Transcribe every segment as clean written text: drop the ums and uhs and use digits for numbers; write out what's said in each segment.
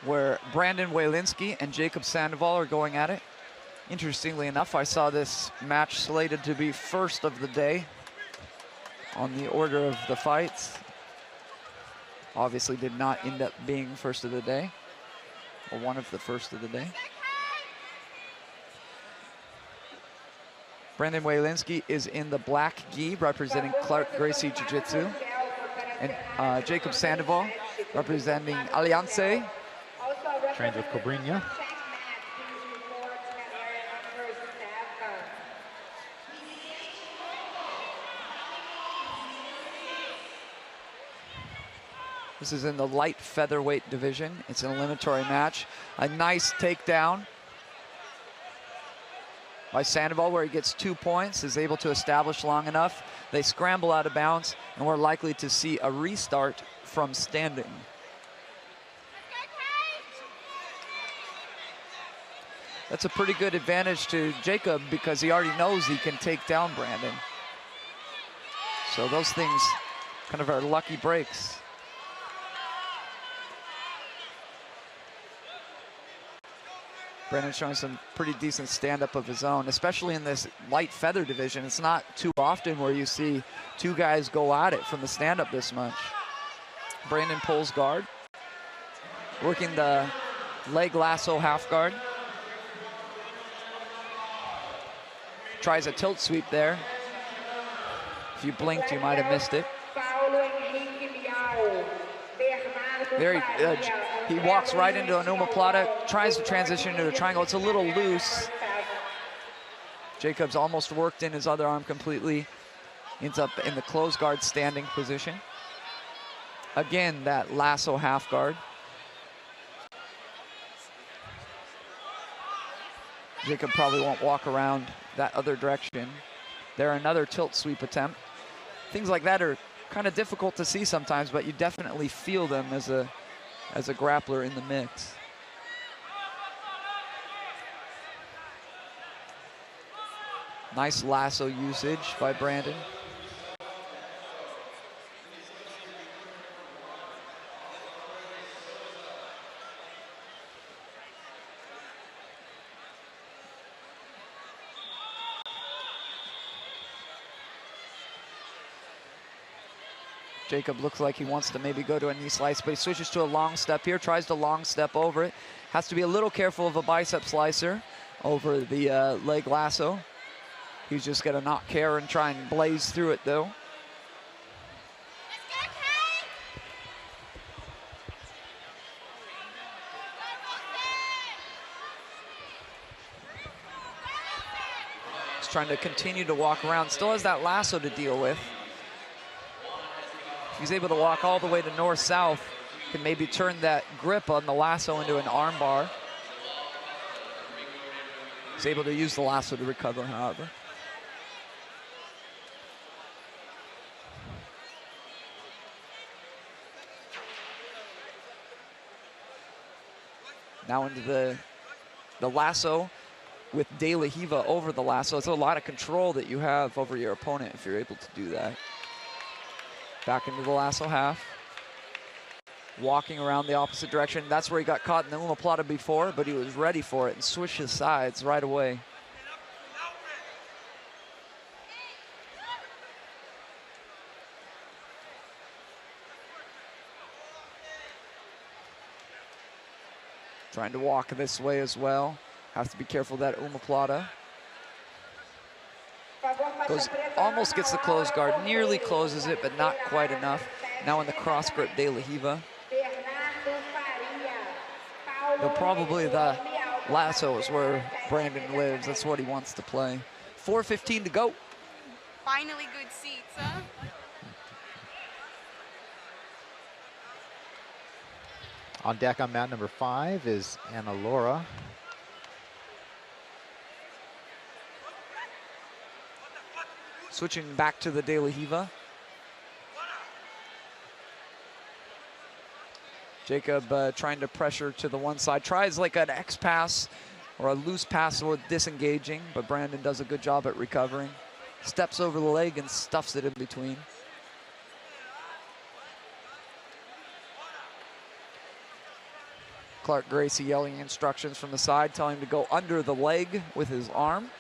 where Brandon Walensky and Jacob Sandoval are going at it. Interestingly enough, I saw this match slated to be first of the day on the order of the fights. Obviously did not end up being first of the day, or one of the first of the day. Brandon Walensky is in the black gi, representing Clark Gracie Jiu-Jitsu. And Jacob Sandoval, representing Alliance. Trains with Cobrinha. This is in the light featherweight division. It's an eliminatory match. A nice takedown by Sandoval, where he gets 2 points, is able to establish long enough. They scramble out of bounds, and we're likely to see a restart from standing. That's a pretty good advantage to Jacob because he already knows he can take down Brandon. So those things kind of are lucky breaks. Brandon showing some pretty decent stand-up of his own, especially in this light feather division. It's not too often where you see two guys go at it from the stand-up this much. Brandon pulls guard, working the leg lasso half guard. Tries a tilt sweep there. If you blinked, you might have missed it. There he walks right into an omoplata, tries to transition into a triangle. It's a little loose. Jacobs almost worked in his other arm completely. Ends up in the closed guard standing position. Again, that lasso half guard. Jacob probably won't walk around that other direction. There, another tilt sweep attempt. Things like that are kind of difficult to see sometimes, but you definitely feel them as a grappler in the mix. Nice lasso usage by Brandon. Jacob looks like he wants to maybe go to a knee slice, but he switches to a long step here, tries to long step over it. Has to be a little careful of a bicep slicer over the leg lasso. He's just gonna not care and try and blaze through it though. He's trying to continue to walk around, still has that lasso to deal with. He's able to walk all the way to north-south, can maybe turn that grip on the lasso into an arm bar. He's able to use the lasso to recover, however. Now into the lasso with De La Riva over the lasso. It's a lot of control that you have over your opponent if you're able to do that. Back into the lasso half. Walking around the opposite direction. That's where he got caught in the omoplata before, but he was ready for it and switched his sides right away. Trying to walk this way as well. Have to be careful of that omoplata. Almost gets the closed guard, nearly closes it, but not quite enough. Now in the cross grip, De La Riva. Though probably the lasso is where Brandon lives. That's what he wants to play. 4:15 to go. Finally good seats, huh? On deck on mat number 5 is Anna Laura. Switching back to the De La Riva. Jacob trying to pressure to the one side. Tries like an X pass or a loose pass with disengaging, but Brandon does a good job at recovering. Steps over the leg and stuffs it in between. Clark Gracie yelling instructions from the side, telling him to go under the leg with his arm.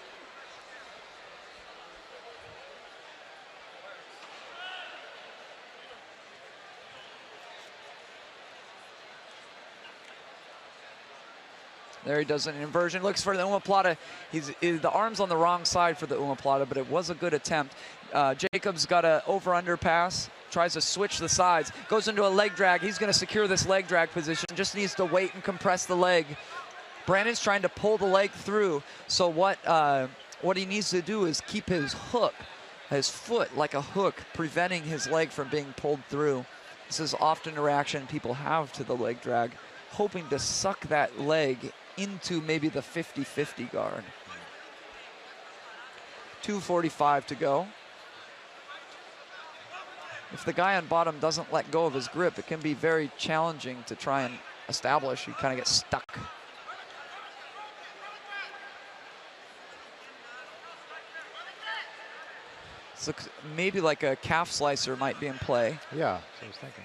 There he does an inversion, looks for the omoplata. The arm's on the wrong side for the omoplata, but it was a good attempt. Jacobs got a over-under pass, tries to switch the sides, goes into a leg drag. He's gonna secure this leg drag position, just needs to wait and compress the leg. Brandon's trying to pull the leg through, so what he needs to do is keep his hook, his foot like a hook, preventing his leg from being pulled through. This is often a reaction people have to the leg drag, hoping to suck that leg into maybe the 50-50 guard. 2:45 to go. If the guy on bottom doesn't let go of his grip, it can be very challenging to try and establish. You kind of get stuck. So maybe like a calf slicer might be in play. Yeah, that's what I was thinking.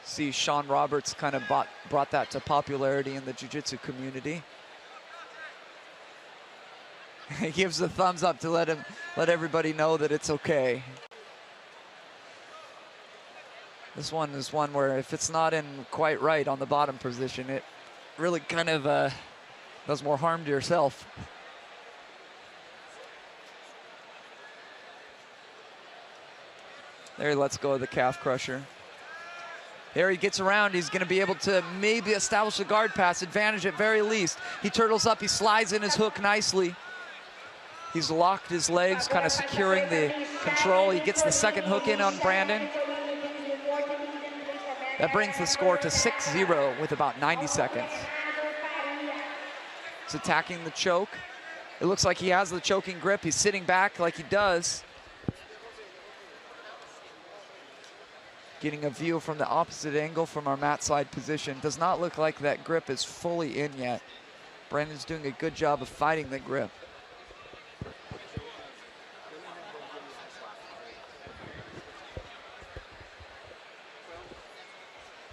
See, Sean Roberts kind of brought that to popularity in the jiu-jitsu community. He gives the thumbs up to let everybody know that it's okay. This one is one where if it's not in quite right on the bottom position, it really kind of does more harm to yourself. There he lets go of the calf crusher. There he gets around. He's going to be able to maybe establish a guard pass advantage at very least. He turtles up. He slides in his hook nicely. He's locked his legs, kind of securing the control. He gets the second hook in on Brandon. That brings the score to 6-0 with about 90 seconds. He's attacking the choke. It looks like he has the choking grip. He's sitting back like he does. Getting a view from the opposite angle from our mat side position. Does not look like that grip is fully in yet. Brandon's doing a good job of fighting the grip.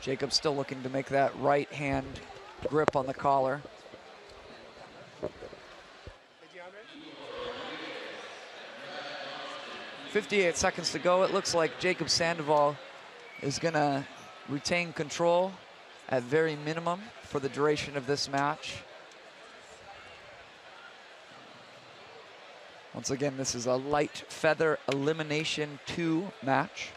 Jacob's still looking to make that right hand grip on the collar. .58 seconds to go. It looks like Jacob Sandoval is gonna retain control at very minimum for the duration of this match. Once again, this is a light feather elimination 2 match.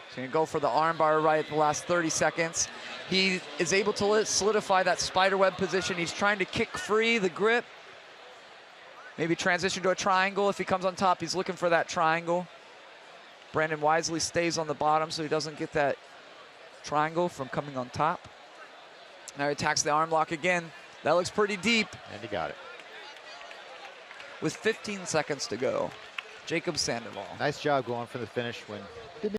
He's gonna go for the armbar right at the last 30 seconds. He is able to solidify that spiderweb position. He's trying to kick free the grip. Maybe transition to a triangle. If he comes on top, he's looking for that triangle. Brandon wisely stays on the bottom so he doesn't get that triangle from coming on top. Now he attacks the arm lock again. That looks pretty deep. And he got it. With 15 seconds to go, Jacob Sandoval. Nice job going for the finish when